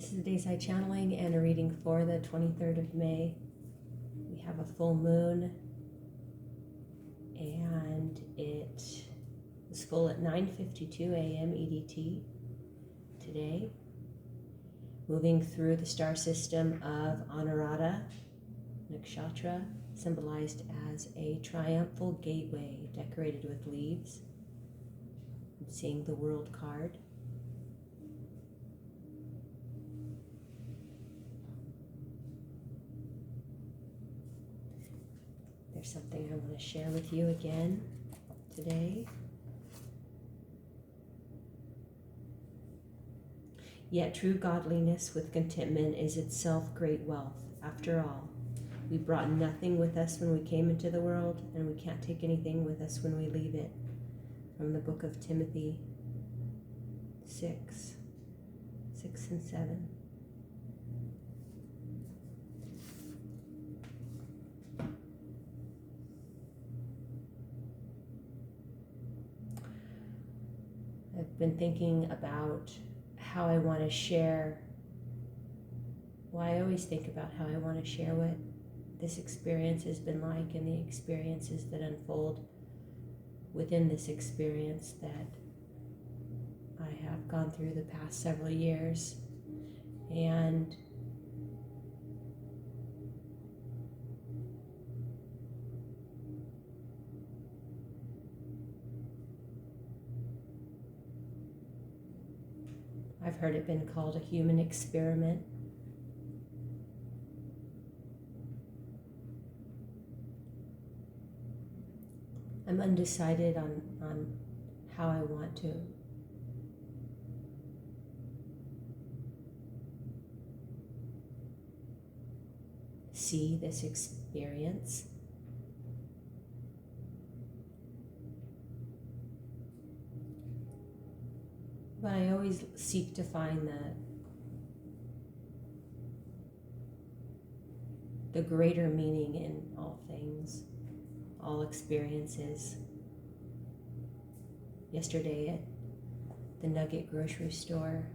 This is Dayside Channeling and a reading for the 23rd of May. We have a full moon and it was full at 9:52 a.m. EDT today. Moving through the star system of Anuradha Nakshatra, symbolized as a triumphal gateway decorated with leaves. I'm seeing the World card. There's something I want to share with you again today. Yet true godliness with contentment is itself great wealth. After all, we brought nothing with us when we came into the world, and we can't take anything with us when we leave it. From the book of Timothy 6 and 7. I've been thinking about how I want to share. Well, I always think about how I want to share what this experience has been like and the experiences that unfold within this experience that I have gone through the past several years. And I've heard it been called a human experiment. I'm undecided on how I want to see this experience. But I always seek to find the greater meaning in all things, all experiences. Yesterday at the Nugget grocery store,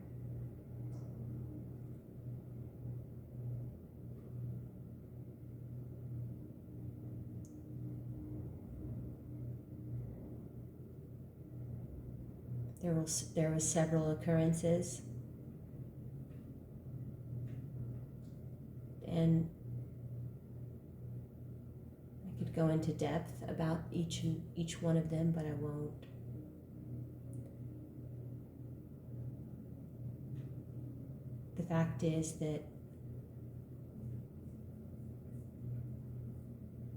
there was several occurrences, and I could go into depth about each one of them, but I won't. The fact is that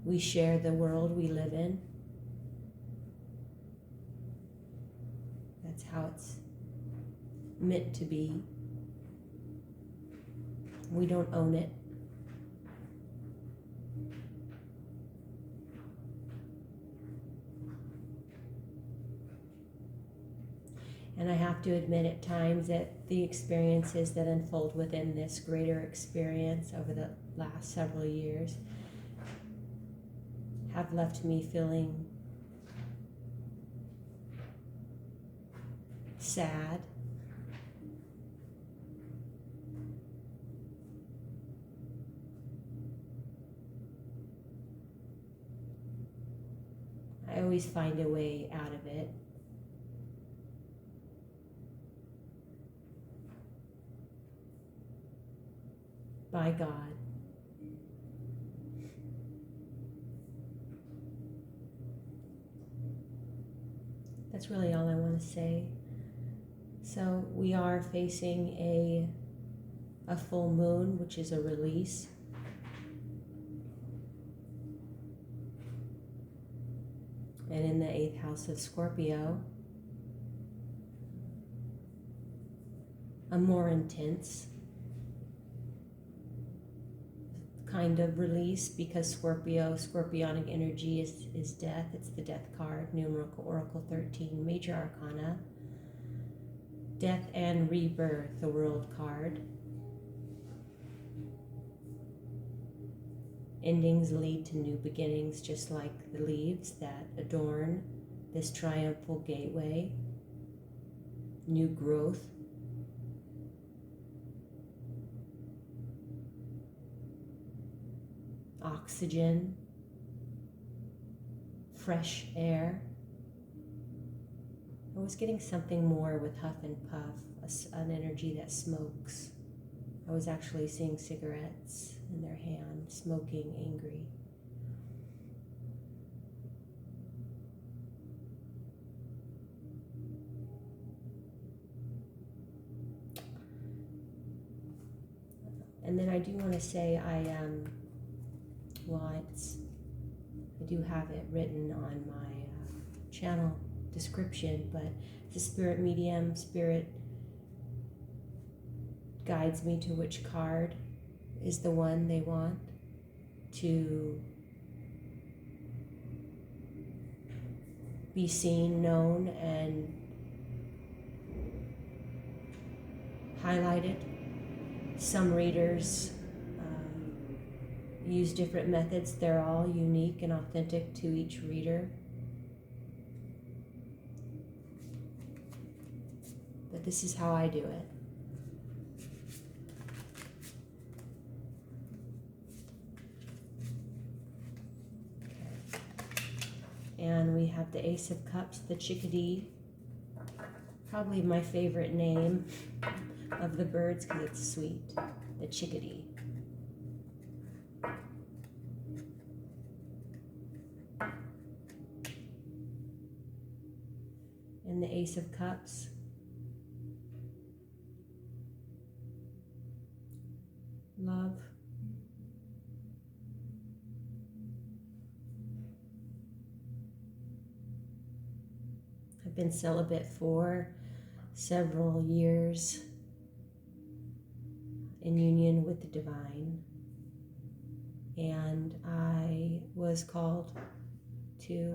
we share the world we live in. That's how it's meant to be. We don't own it. And I have to admit at times that the experiences that unfold within this greater experience over the last several years have left me feeling sad, I always find a way out of it. By God. That's really all I want to say. So we are facing a full moon, which is a release. And in the 8th house of Scorpio, a more intense kind of release, because Scorpionic energy is death. It's the death card, numerical Oracle 13, major arcana. Death and rebirth, the World card. Endings lead to new beginnings, just like the leaves that adorn this triumphal gateway. New growth. oxygen, fresh air. I was getting something more with huff and puff, an energy that smokes. I was actually seeing cigarettes in their hand, smoking, angry. And then I do want to say I do have it written on my channel description, but the spirit medium, spirit guides me to which card is the one they want to be seen, known, and highlighted. Some readers use different methods. They're all unique and authentic to each reader. But this is how I do it. And we have the Ace of Cups, the chickadee. Probably my favorite name of the birds because it's sweet, the chickadee. And the Ace of Cups. Love. I've been celibate for several years in union with the divine, and I was called to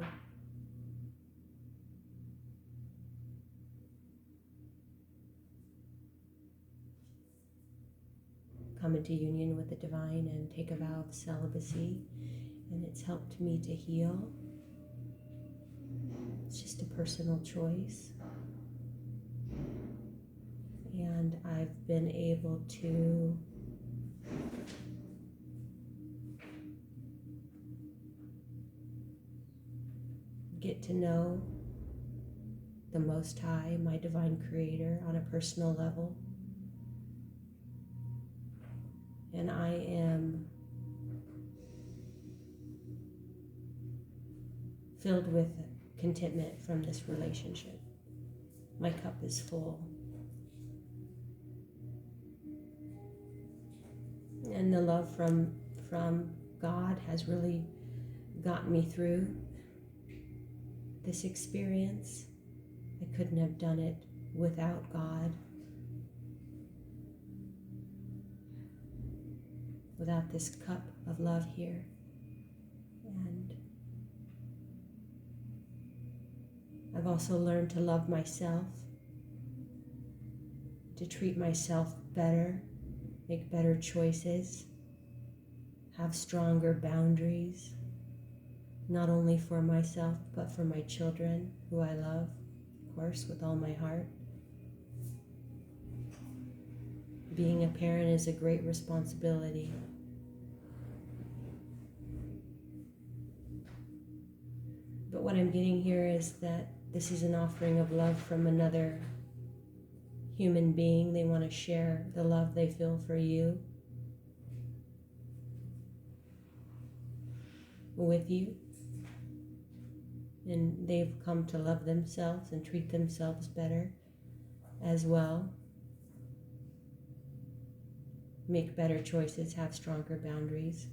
come into union with the divine and take a vow of celibacy, and it's helped me to heal. It's just a personal choice. And I've been able to get to know the Most High, my divine creator, on a personal level. And I am filled with contentment from this relationship. My cup is full. And the love from God has really gotten me through this experience. I couldn't have done it without God, without this cup of love here. And I've also learned to love myself, to treat myself better, make better choices, have stronger boundaries, not only for myself, but for my children, who I love, of course, with all my heart. Being a parent is a great responsibility. But what I'm getting here is that this is an offering of love from another human being. They want to share the love they feel for you with you. And they've come to love themselves and treat themselves better as well. Make better choices, have stronger boundaries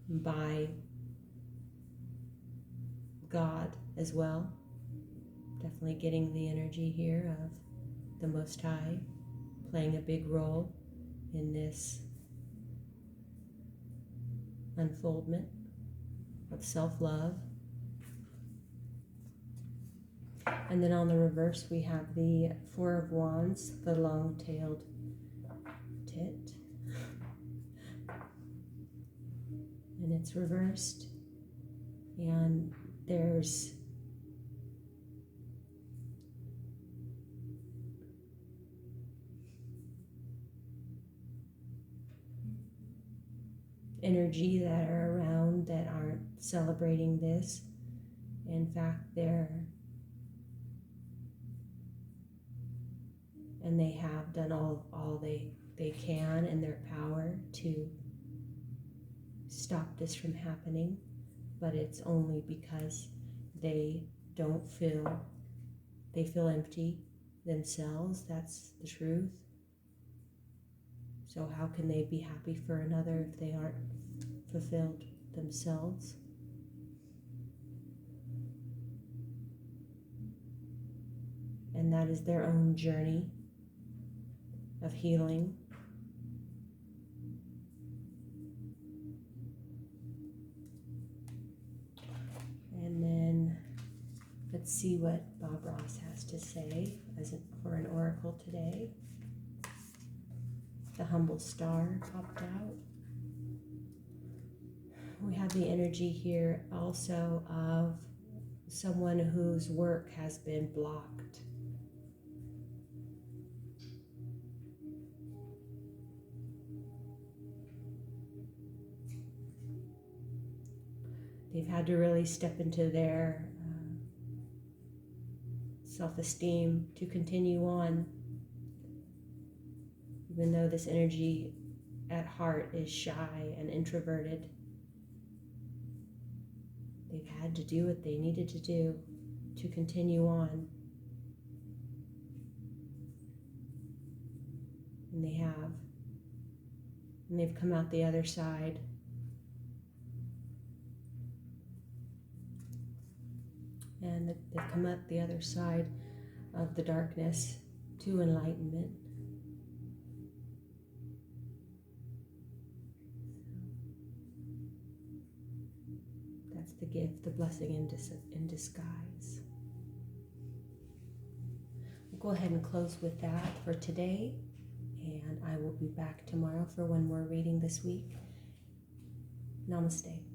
by God as well. Definitely getting the energy here of the Most High playing a big role in this unfoldment of self-love. And then on the reverse we have the Four of Wands, the long-tailed tit. And it's reversed. And there's energy that are around that aren't celebrating this. In fact, they have done all they can in their power to stop this from happening, but it's only because they feel empty themselves. That's the truth. So how can they be happy for another if they aren't fulfilled themselves? And that is their own journey of healing. And then let's see what Bob Ross has to say for an oracle today. The humble star popped out. We have the energy here also of someone whose work has been blocked. They've had to really step into their self-esteem to continue on, even though this energy at heart is shy and introverted. They've had to do what they needed to do to continue on. And they have. And they've come out the other side. And they've come out the other side of the darkness to enlightenment. That's the gift, the blessing in disguise. We'll go ahead and close with that for today. And I will be back tomorrow for one more reading this week. Namaste.